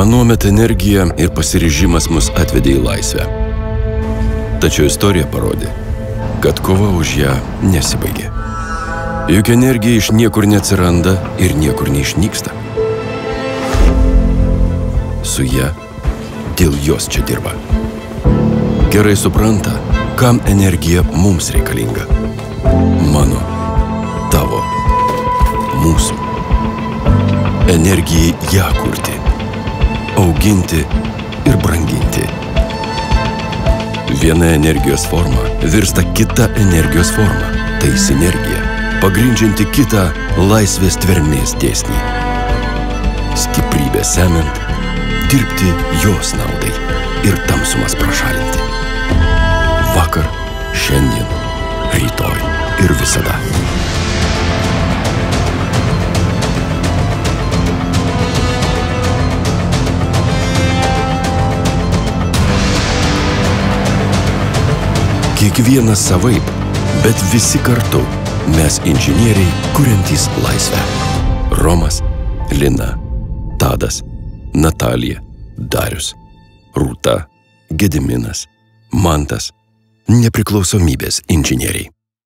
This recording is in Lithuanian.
Anuomet energija ir pasiryžimas mus atvedė į laisvę. Tačiau istorija parodė, kad kova už ją nesibaigė. Juk energija iš niekur neatsiranda ir niekur neišnyksta. Su ja, dėl jos čia dirba. Gerai supranta, kam energija mums reikalinga. Mano, tavo, mūsų. Energijai ją kurti, auginti ir branginti. Viena energijos forma virsta kita energijos forma. Tai sinergija, pagrindžianti kitą laisvės tvermės dėsnį. Stiprybę semiant, dirbti jos naudai ir tamsumas prašalinti. Vakar, šiandien, rytoj ir visada. Kiekvienas savaip, bet visi kartu mes inžinieriai, kuriantys laisvę. Romas, Lina, Tadas, Natalija, Darius, Rūta, Gediminas, Mantas, nepriklausomybės inžinieriai.